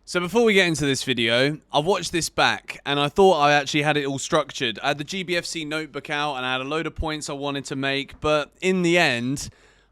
So before we get into this video, I watched this back and I thought I actually had it all structured. I had the GBFC notebook out and I had a load of points I wanted to make, but in the end,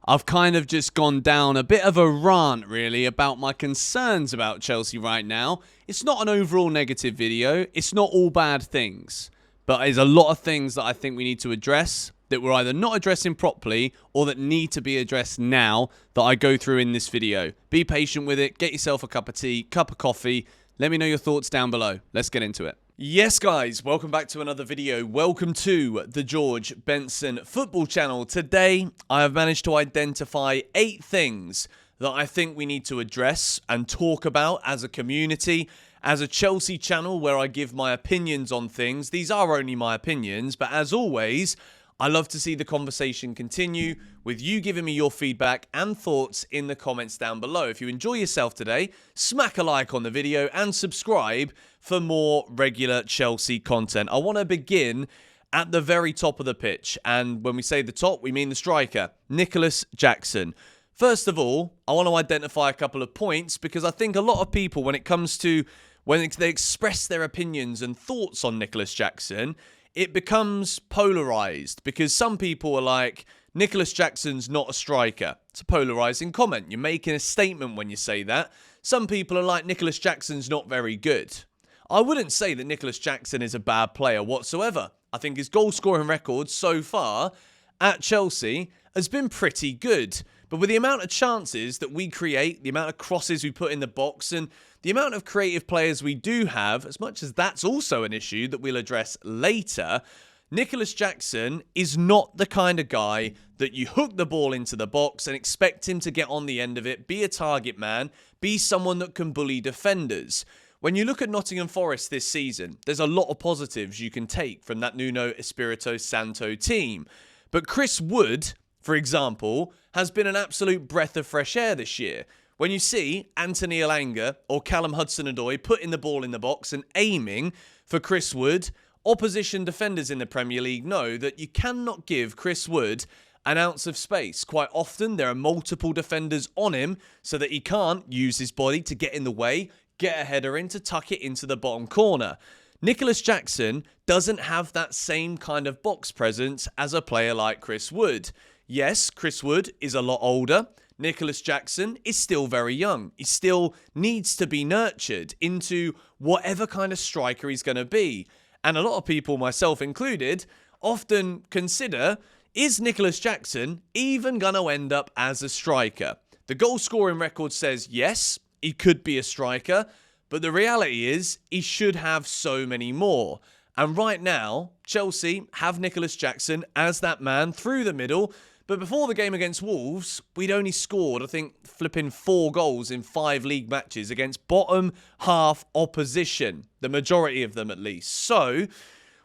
I've kind of just gone down a bit of a rant really about my concerns about Chelsea right now. It's not an overall negative video, it's not all bad things, but there's a lot of things that I think we need to address that we're either not addressing properly or that need to be addressed now that I go through in this video. Be patient with it, get yourself a cup of tea, cup of coffee, let me know your thoughts down below. Let's get into it. Yes guys, welcome back to another video. Welcome to the George Benson football channel. Today I have managed to identify 8 things that I think we need to address and talk about as a community. As a Chelsea channel where I give my opinions on things, these are only my opinions, but as always, I love to see the conversation continue with you giving me your feedback and thoughts in the comments down below. If you enjoy yourself today, smack a like on the video and subscribe for more regular Chelsea content. I want to begin at the very top of the pitch. And when we say the top, we mean the striker, Nicholas Jackson. First of all, I want to identify a couple of points because I think a lot of people, when they express their opinions and thoughts on Nicholas Jackson, it becomes polarized because some people are like, Nicholas Jackson's not a striker. It's a polarizing comment. You're making a statement when you say that. Some people are like, Nicholas Jackson's not very good. I wouldn't say that Nicholas Jackson is a bad player whatsoever. I think his goal scoring record so far at Chelsea has been pretty good. But with the amount of chances that we create, the amount of crosses we put in the box, and the amount of creative players we do have, as much as that's also an issue that we'll address later, Nicholas Jackson is not the kind of guy that you hook the ball into the box and expect him to get on the end of it, be a target man, be someone that can bully defenders. When you look at Nottingham Forest this season, there's a lot of positives you can take from that Nuno Espirito Santo team. But Chris Wood, for example, has been an absolute breath of fresh air this year. When you see Anthony Elanga or Callum Hudson-Odoi putting the ball in the box and aiming for Chris Wood, opposition defenders in the Premier League know that you cannot give Chris Wood an ounce of space. Quite often, there are multiple defenders on him so that he can't use his body to get in the way, get a header in to tuck it into the bottom corner. Nicholas Jackson doesn't have that same kind of box presence as a player like Chris Wood. Yes, Chris Wood is a lot older. Nicholas Jackson is still very young. He still needs to be nurtured into whatever kind of striker he's going to be. And a lot of people, myself included, often consider, is Nicholas Jackson even going to end up as a striker? The goal scoring record says yes, he could be a striker, but the reality is he should have so many more. And right now, Chelsea have Nicholas Jackson as that man through the middle. But before the game against Wolves, we'd only scored, I think, flipping 4 goals in 5 league matches against bottom half opposition. The majority of them, at least. So,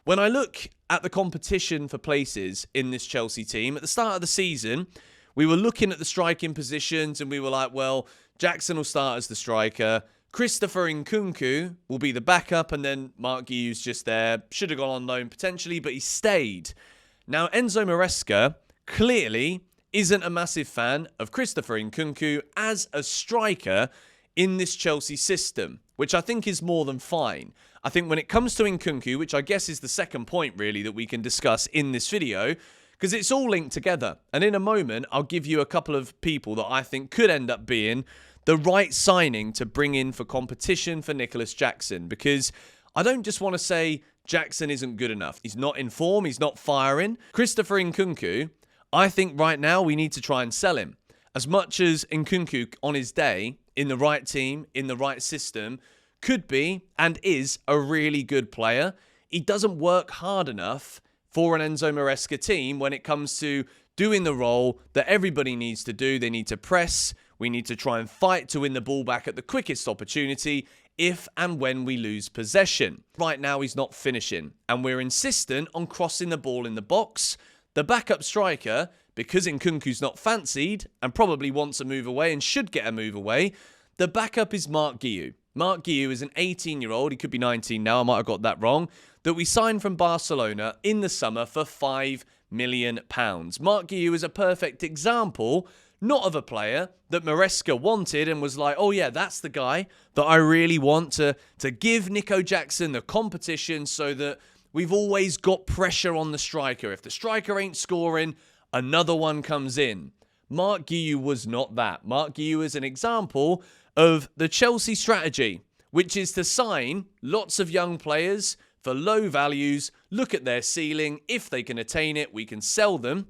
when I look at the competition for places in this Chelsea team, at the start of the season, we were looking at the striking positions and we were like, well, Jackson will start as the striker. Christopher Nkunku will be the backup, and then Mark Guiu's just there. Should have gone on loan potentially, but he stayed. Now, Enzo Maresca clearly isn't a massive fan of Christopher Nkunku as a striker in this Chelsea system, which I think is more than fine. I think when it comes to Nkunku, which I guess is the second point really that we can discuss in this video, because it's all linked together. And in a moment, I'll give you a couple of people that I think could end up being the right signing to bring in for competition for Nicholas Jackson, because I don't just want to say Jackson isn't good enough. He's not in form, he's not firing. Christopher Nkunku, I think right now we need to try and sell him. As much as Nkunku on his day, in the right team, in the right system, could be and is a really good player, he doesn't work hard enough for an Enzo Maresca team when it comes to doing the role that everybody needs to do. They need to press. We need to try and fight to win the ball back at the quickest opportunity if and when we lose possession. Right now, he's not finishing, and we're insistent on crossing the ball in the box. The backup striker, because Nkunku's not fancied and probably wants a move away and should get a move away, the backup is Mark Guiu. Mark Guiu is an 18-year-old, he could be 19 now, I might have got that wrong, that we signed from Barcelona in the summer for £5 million. Mark Guiu is a perfect example not of a player that Maresca wanted and was like, oh yeah, that's the guy that I really want to give Nico Jackson the competition so that we've always got pressure on the striker. If the striker ain't scoring, another one comes in. Mark Guiu was not that. Mark Guiu is an example of the Chelsea strategy, which is to sign lots of young players for low values, look at their ceiling. If they can attain it, we can sell them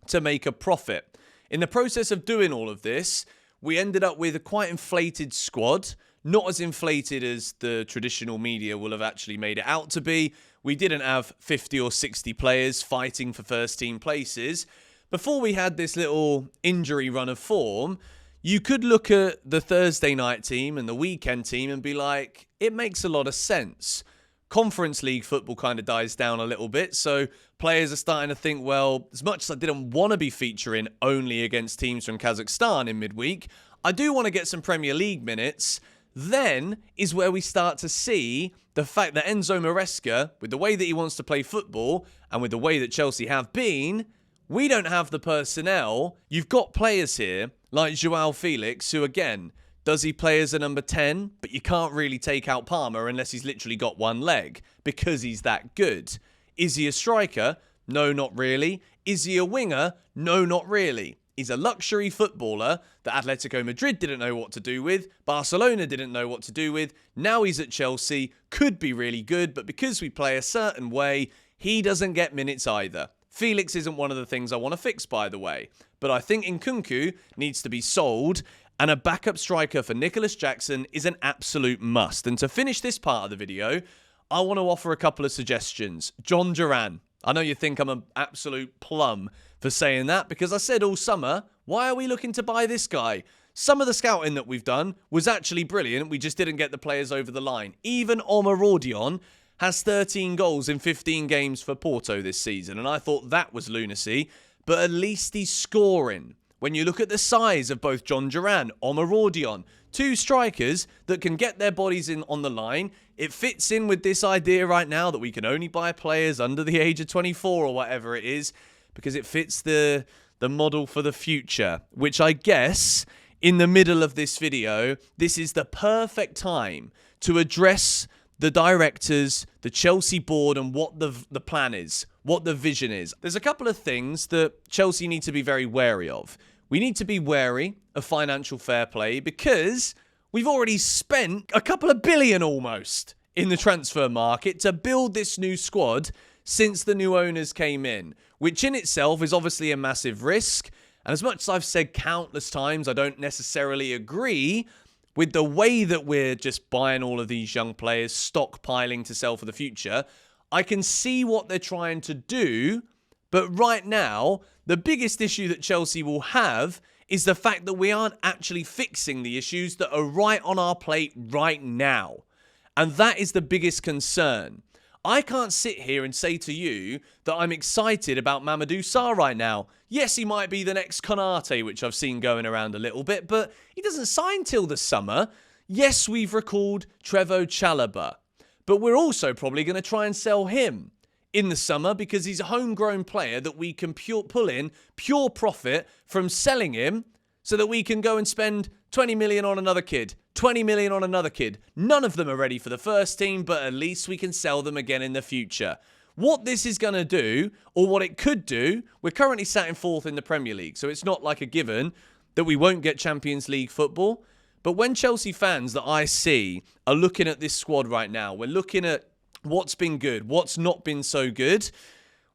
to make a profit. In the process of doing all of this, we ended up with a quite inflated squad, not as inflated as the traditional media will have actually made it out to be. We didn't have 50 or 60 players fighting for first team places. Before we had this little injury run of form, you could look at the Thursday night team and the weekend team and be like, it makes a lot of sense. Conference League football kind of dies down a little bit, so players are starting to think, well, as much as I didn't want to be featuring only against teams from Kazakhstan in midweek, I do want to get some Premier League minutes. Then is where we start to see the fact that Enzo Maresca, with the way that he wants to play football and with the way that Chelsea have been, we don't have the personnel. You've got players here like Joao Felix, who again, does he play as a number 10? But you can't really take out Palmer unless he's literally got one leg because he's that good. Is he a striker? No, not really. Is he a winger? No, not really. He's a luxury footballer that Atletico Madrid didn't know what to do with. Barcelona didn't know what to do with. Now he's at Chelsea. Could be really good, but because we play a certain way, he doesn't get minutes either. Felix isn't one of the things I want to fix, by the way. But I think Nkunku needs to be sold, and a backup striker for Nicholas Jackson is an absolute must. And to finish this part of the video, I want to offer a couple of suggestions. John Duran. I know you think I'm an absolute plum for saying that, because I said all summer, why are we looking to buy this guy? Some of the scouting that we've done was actually brilliant. We just didn't get the players over the line. Even Omar Rodion has 13 goals in 15 games for Porto this season, and I thought that was lunacy, but at least he's scoring. When you look at the size of both John Duran, Omar Rodion, two strikers that can get their bodies in on the line, it fits in with this idea right now that we can only buy players under the age of 24 or whatever it is, because it fits the model for the future, which I guess in the middle of this video, this is the perfect time to address the directors, the Chelsea board, and what the plan is, what the vision is. There's a couple of things that Chelsea need to be very wary of. We need to be wary of financial fair play because we've already spent a couple of billion almost in the transfer market to build this new squad since the new owners came in, which in itself is obviously a massive risk. And as much as I've said countless times, I don't necessarily agree with the way that we're just buying all of these young players, stockpiling to sell for the future. I can see what they're trying to do, but right now, the biggest issue that Chelsea will have is the fact that we aren't actually fixing the issues that are right on our plate right now. And that is the biggest concern. I can't sit here and say to you that I'm excited about Mamadou Sarr right now. Yes, he might be the next Konate, which I've seen going around a little bit, but he doesn't sign till the summer. Yes, we've recalled Trevoh Chalobah, but we're also probably going to try and sell him in the summer because he's a homegrown player that we can pull in pure profit from selling him so that we can go and spend 20 million on another kid, 20 million on another kid. None of them are ready for the first team, but at least we can sell them again in the future. What this is going to do, or what it could do, we're currently sat in fourth in the Premier League, so it's not like a given that we won't get Champions League football. But when Chelsea fans that I see are looking at this squad right now, we're looking at what's been good, what's not been so good,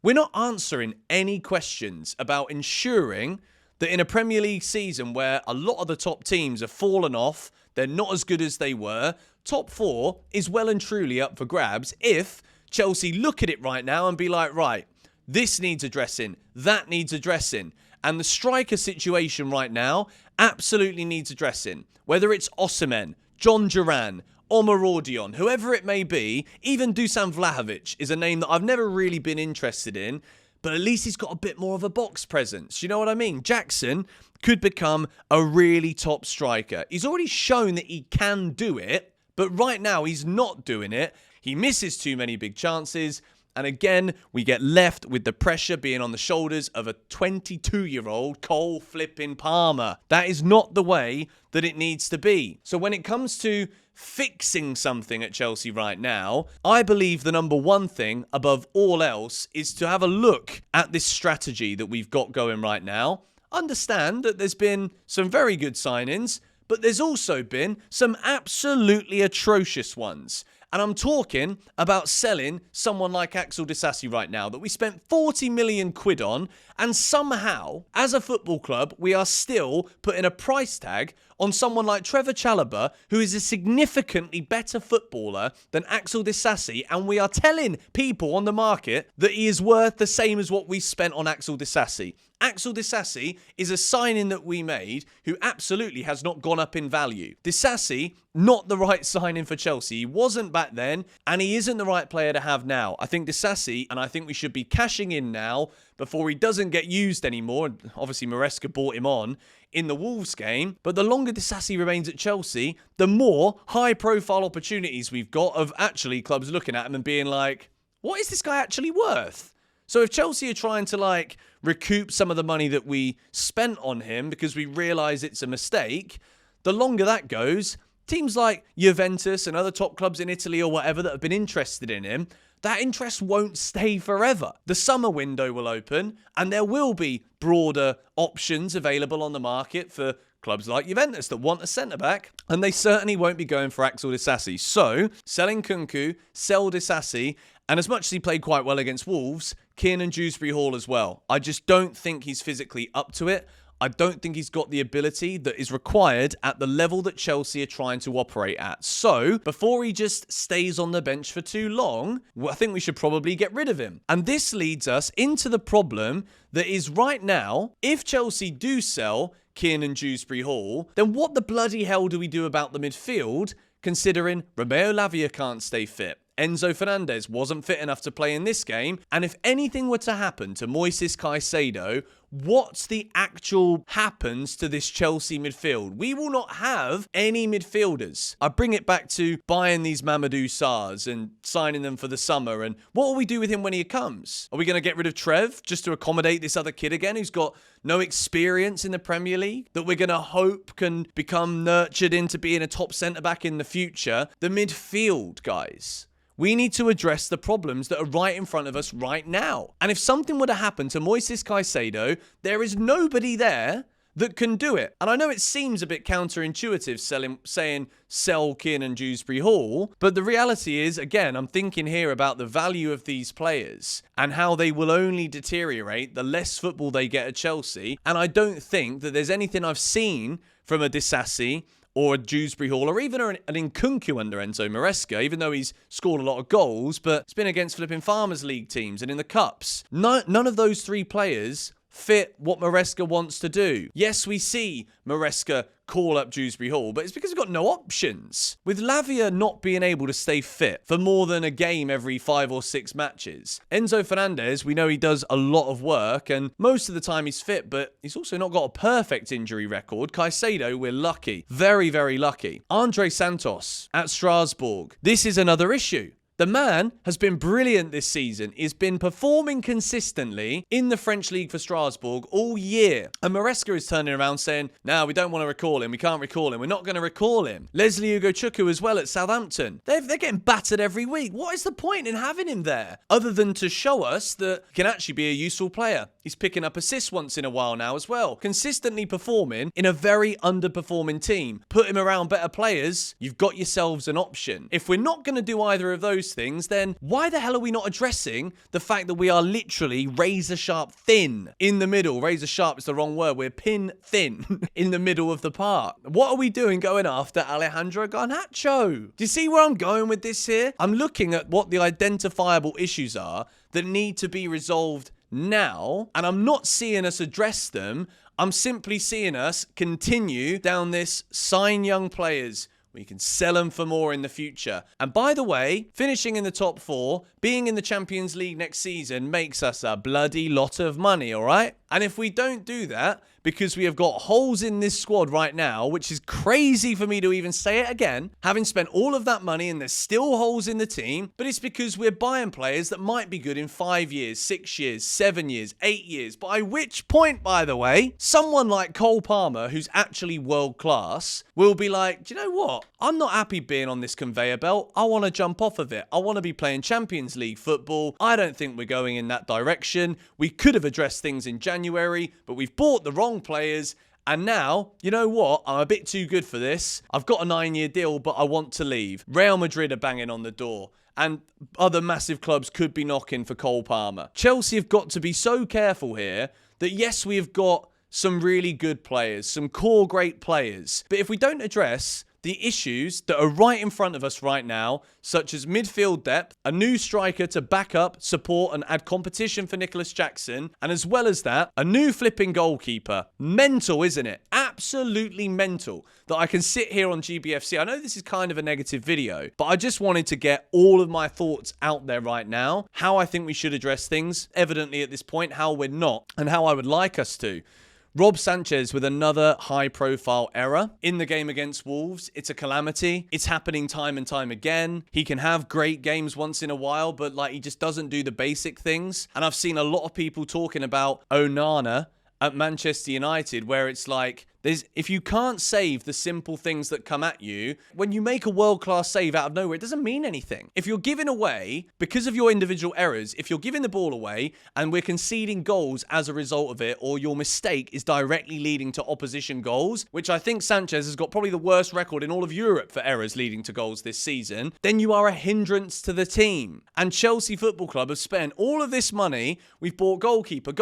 we're not answering any questions about ensuring that in a Premier League season where a lot of the top teams have fallen off, they're not as good as they were, top four is well and truly up for grabs if Chelsea look at it right now and be like, right, this needs addressing, that needs addressing. And the striker situation right now absolutely needs addressing. Whether it's Osimhen, John Duran, Omar Rodion, whoever it may be, even Dusan Vlahovic is a name that I've never really been interested in, but at least he's got a bit more of a box presence. You know what I mean? Jackson could become a really top striker. He's already shown that he can do it, but right now he's not doing it. He misses too many big chances, And again, we get left with the pressure being on the shoulders of a 22-year-old Cole flipping Palmer. That is not the way that it needs to be. So when it comes to fixing something at Chelsea right now, I believe the number one thing above all else is to have a look at this strategy that we've got going right now. Understand that there's been some very good signings, but there's also been some absolutely atrocious ones. And I'm talking about selling someone like Axel Disasi right now that we spent 40 million quid on, and somehow, as a football club, we are still putting a price tag on someone like Trevor Chalobah, who is a significantly better footballer than Axel Disasi, and we are telling people on the market that he is worth the same as what we spent on Axel Disasi. Axel Disasi is a signing that we made who absolutely has not gone up in value. Disasi, not the right signing for Chelsea. He wasn't back then, and he isn't the right player to have now. I think Disasi, and I think we should be cashing in now before he doesn't get used anymore. Obviously, Maresca bought him on in the Wolves game, but the longer Disasi remains at Chelsea, the more high-profile opportunities we've got of actually clubs looking at him and being like, what is this guy actually worth? So if Chelsea are trying to recoup some of the money that we spent on him because we realise it's a mistake, the longer that goes, teams like Juventus and other top clubs in Italy or whatever that have been interested in him, that interest won't stay forever. The summer window will open and there will be broader options available on the market for clubs like Juventus that want a centre-back, and they certainly won't be going for Axel Disasi. So, selling Kunku, sell Disasi, and as much as he played quite well against Wolves, Kiernan Dewsbury-Hall as well. I just don't think he's physically up to it. I don't think he's got the ability that is required at the level that Chelsea are trying to operate at. So, before he just stays on the bench for too long, I think we should probably get rid of him. And this leads us into the problem that is right now, if Chelsea do sell Kiernan Dewsbury-Hall, then what the bloody hell do we do about the midfield, considering Romeo Lavia can't stay fit? Enzo Fernandez wasn't fit enough to play in this game, and if anything were to happen to Moises Caicedo, what's the actual happens to this Chelsea midfield? We will not have any midfielders. I bring it back to buying these Mamadou Sarrs and signing them for the summer, and what will we do with him when he comes? Are we going to get rid of Trev just to accommodate this other kid again who's got no experience in the Premier League that we're going to hope can become nurtured into being a top centre-back in the future? The midfield, guys. We need to address the problems that are right in front of us right now. And if something were to happen to Moises Caicedo, there is nobody there that can do it. And I know it seems a bit counterintuitive saying sell Kiernan Dewsbury-Hall, but the reality is, again, I'm thinking here about the value of these players and how they will only deteriorate the less football they get at Chelsea. And I don't think that there's anything I've seen from a Disasi or a Dewsbury-Hall, or even an Nkunku under Enzo Maresca, even though he's scored a lot of goals, but it's been against flipping Farmers League teams and in the Cups. None of those three players fit what Maresca wants to do. Yes, we see Maresca call up Dewsbury-Hall, but it's because we've got no options. With Lavia not being able to stay fit for more than a game every 5 or 6 matches. Enzo Fernandez, we know he does a lot of work, and most of the time he's fit, but he's also not got a perfect injury record. Caicedo, we're lucky. Very, very lucky. Andre Santos at Strasbourg. This is another issue. The man has been brilliant this season. He's been performing consistently in the French league for Strasbourg all year. And Maresca is turning around saying, no, we don't want to recall him. We can't recall him. We're not going to recall him. Leslie Ugochukwu as well at Southampton. They're getting battered every week. What is the point in having him there? Other than to show us that he can actually be a useful player. He's picking up assists once in a while now as well. Consistently performing in a very underperforming team. Put him around better players. You've got yourselves an option. If we're not going to do either of those things, then why the hell are we not addressing the fact that we are literally razor sharp thin in the middle? Razor sharp is the wrong word. We're pin thin in the middle of the park. What are we doing going after Alejandro Garnacho? Do you see where I'm going with this here? I'm looking at what the identifiable issues are that need to be resolved now, and I'm not seeing us address them. I'm simply seeing us continue down this sign young players. We can sell them for more in the future. And by the way, finishing in the top 4, being in the Champions League next season makes us a bloody lot of money, all right? And if we don't do that, because we have got holes in this squad right now, which is crazy for me to even say it again, having spent all of that money and there's still holes in the team, but it's because we're buying players that might be good in 5 years, 6 years, 7 years, 8 years, by which point, by the way, someone like Cole Palmer, who's actually world class, will be like, do you know what? I'm not happy being on this conveyor belt. I want to jump off of it. I want to be playing Champions League football. I don't think we're going in that direction. We could have addressed things in January, but we've bought the wrong players. And now, you know what? I'm a bit too good for this. I've got a 9-year deal, but I want to leave. Real Madrid are banging on the door. And other massive clubs could be knocking for Cole Palmer. Chelsea have got to be so careful here that yes, we have got some really good players, some core great players. But if we don't address the issues that are right in front of us right now, such as midfield depth, a new striker to back up, support and add competition for Nicholas Jackson, and as well as that, a new flipping goalkeeper. Mental, isn't it? Absolutely mental that I can sit here on GBFC. I know this is kind of a negative video, but I just wanted to get all of my thoughts out there right now, how I think we should address things, evidently at this point, how we're not, and how I would like us to. Rob Sanchez with another high-profile error in the game against Wolves. It's a calamity. It's happening time and time again. He can have great games once in a while, but like he just doesn't do the basic things. And I've seen a lot of people talking about Onana at Manchester United, where it's like, if you can't save the simple things that come at you, when you make a world-class save out of nowhere, it doesn't mean anything. If you're giving away, because of your individual errors, if you're giving the ball away and we're conceding goals as a result of it, or your mistake is directly leading to opposition goals, which I think Sanchez has got probably the worst record in all of Europe for errors leading to goals this season, then you are a hindrance to the team. And Chelsea Football Club have spent all of this money. We've bought goalkeeper,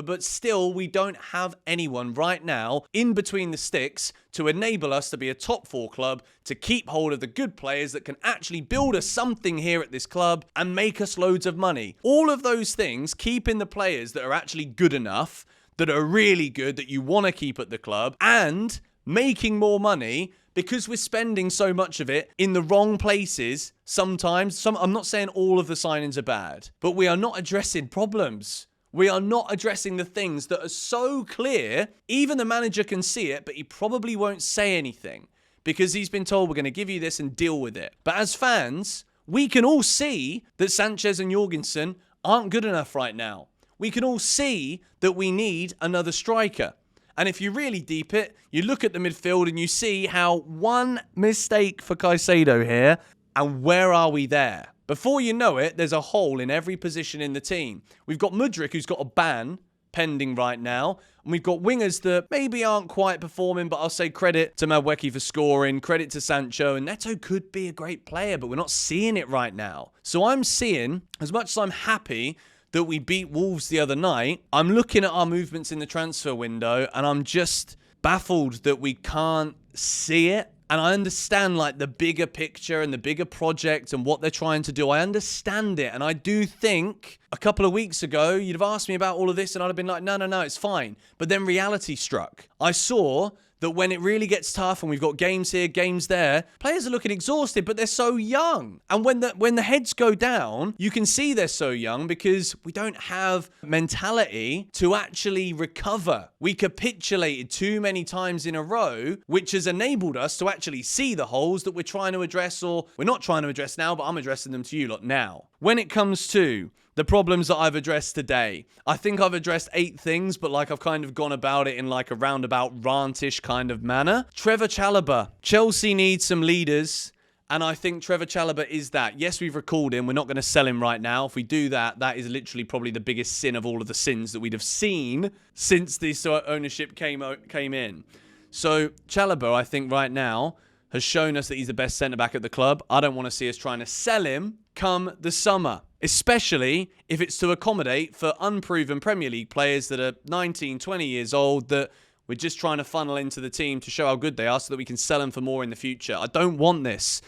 but still we don't have anyone right now in between the sticks to enable us to be a top 4 club, to keep hold of the good players that can actually build us something here at this club and make us loads of money. All of those things, keeping the players that are actually good enough, that are really good, that you want to keep at the club, and making more money because we're spending so much of it in the wrong places sometimes. I'm not saying all of the signings are bad, but we are not addressing problems. We are not addressing the things that are so clear, even the manager can see it, but he probably won't say anything because he's been told we're going to give you this and deal with it. But as fans, we can all see that Sanchez and Jorgensen aren't good enough right now. We can all see that we need another striker. And if you really deep it, you look at the midfield and you see how one mistake for Caicedo here, and where are we there? Before you know it, there's a hole in every position in the team. We've got Mudryk, who's got a ban pending right now. And we've got wingers that maybe aren't quite performing, but I'll say credit to Madueke for scoring, credit to Sancho. And Neto could be a great player, but we're not seeing it right now. So I'm seeing, as much as I'm happy that we beat Wolves the other night, I'm looking at our movements in the transfer window and I'm just baffled that we can't see it. And I understand like the bigger picture and the bigger project and what they're trying to do. I understand it. And I do think a couple of weeks ago, you'd have asked me about all of this and I'd have been like, no, it's fine. But then reality struck. I saw that when it really gets tough and we've got games here, games there, players are looking exhausted, but they're so young. And when the heads go down, you can see they're so young because we don't have mentality to actually recover. We capitulated too many times in a row, which has enabled us to actually see the holes that we're trying to address, or we're not trying to address now, but I'm addressing them to you lot now. When it comes to the problems that I've addressed today, I think I've addressed 8 things, but like I've kind of gone about it in like a roundabout rantish kind of manner. Trevor Chalobah. Chelsea needs some leaders, and I think Trevor Chalobah is that. Yes, we've recalled him. We're not going to sell him right now. If we do that, that is literally probably the biggest sin of all of the sins that we'd have seen since this ownership came in. So Chalobah, I think right now, has shown us that he's the best centre-back at the club. I don't want to see us trying to sell him come the summer, especially if it's to accommodate for unproven Premier League players that are 19, 20 years old that we're just trying to funnel into the team to show how good they are so that we can sell them for more in the future. I don't want this.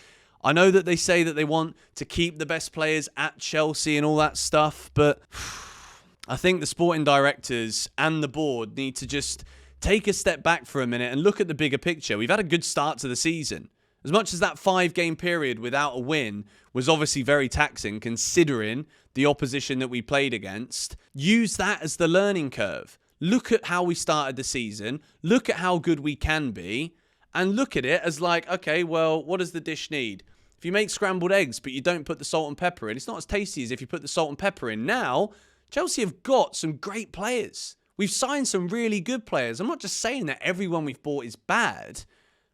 I know that they say that they want to keep the best players at Chelsea and all that stuff, but I think the sporting directors and the board need to just take a step back for a minute and look at the bigger picture. We've had a good start to the season. As much as that 5-game period without a win was obviously very taxing considering the opposition that we played against, use that as the learning curve. look at how we started the season, look at how good we can be, and look at it as like, okay, well, what does the dish need? If you make scrambled eggs, but you don't put the salt and pepper in, it's not as tasty as if you put the salt and pepper in. Now, Chelsea have got some great players. We've signed some really good players. I'm not just saying that everyone we've bought is bad,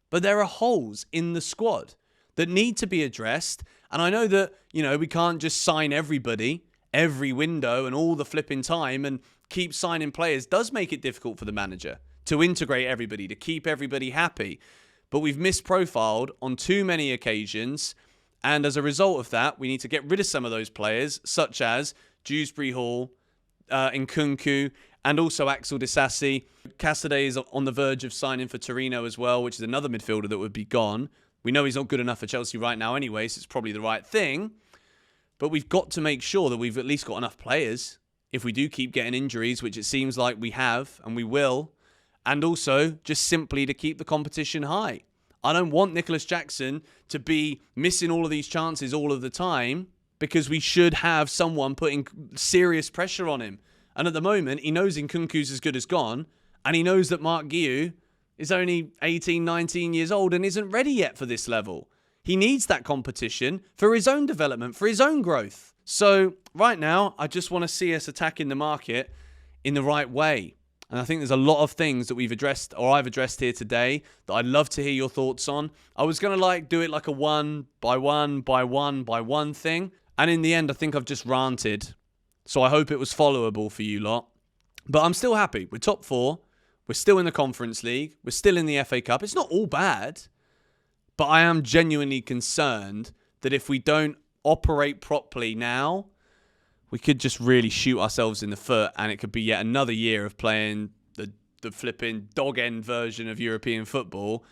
but there are holes in the squad that need to be addressed. And I know that, we can't just sign everybody every window and all the flipping time, and keep signing players does make it difficult for the manager to integrate everybody, to keep everybody happy. But we've misprofiled on too many occasions. And as a result of that, we need to get rid of some of those players, such as Dewsbury Hall, Nkunku, and also Axel Disasi. Cassidy is on the verge of signing for Torino as well, which is another midfielder that would be gone. We know he's not good enough for Chelsea right now anyway, so it's probably the right thing. But we've got to make sure that we've at least got enough players if we do keep getting injuries, which it seems like we have and we will. And also just simply to keep the competition high. I don't want Nicholas Jackson to be missing all of these chances all of the time, because we should have someone putting serious pressure on him. And at the moment, he knows Nkunku's as good as gone, and he knows that Mark Guiu is only 18, 19 years old and isn't ready yet for this level. He needs that competition for his own development, for his own growth. So right now, I just want to see us attacking the market in the right way. And I think there's a lot of things that we've addressed, or I've addressed here today, that I'd love to hear your thoughts on. I was going to do it like a one by one thing. And in the end, I think I've just ranted. So I hope it was followable for you lot. But I'm still happy. We're top 4. We're still in the Conference League. We're still in the FA Cup. It's not all bad. But I am genuinely concerned that if we don't operate properly now, we could just really shoot ourselves in the foot, and it could be yet another year of playing the flipping dog-end version of European football.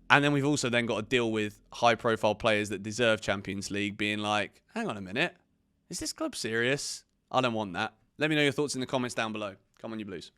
And then we've also then got to deal with high-profile players that deserve Champions League being like, hang on a minute, is this club serious? I don't want that. Let me know your thoughts in the comments down below. Come on, you Blues.